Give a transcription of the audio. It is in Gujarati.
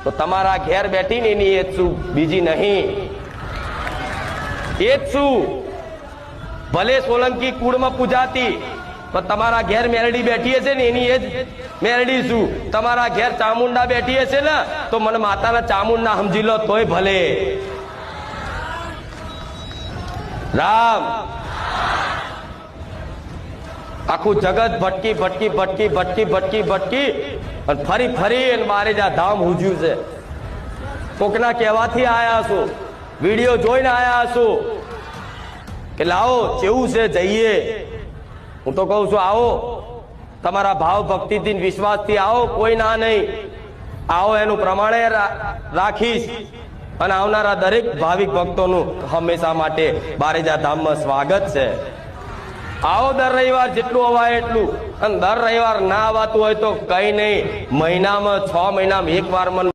તો તમારા ઘેર બેઠીને એની એજ શું, બીજી નહીં. એજ શું, ભલે સોલંકી કુળમાં પૂજાતી, પણ તમારા ઘેર મેરડી બેઠી હશે ને એની એજ મેરડી શું. તમારા ઘેર ચામુંડા બેઠી હશે ને તો મને માતાના ચામુંડા સમજી લો તોય ભલે. રામ. આખું જગત ભટકી ભટકી ભટકી ભટકી ભટકી ભટકી અને ફરી ફરી અને મારે જ્યાં ધામ હુજ્યું છે. કોકના કહેવાથી આયા છું, વિડીયો જોઈને આયા છું કે લાવો કેવું છે જઈએ. હું તો કહું છું આવો, તમારા ભાવ ભક્તિથી વિશ્વાસથી આવો, કોઈ ના નહીં. આવો એનું પ્રમાણે રાખીશ અને આવનારા દરેક ભાવિક ભક્તોનું હંમેશા માટે બારેજા ધામમાં સ્વાગત છે. આવો દર રવિવાર જેટલું અવાય એટલું, અને દર રવિવાર ના અવાતું હોય તો કઈ નહીં, મહિનામાં 6 મહિનામાં એક વાર મને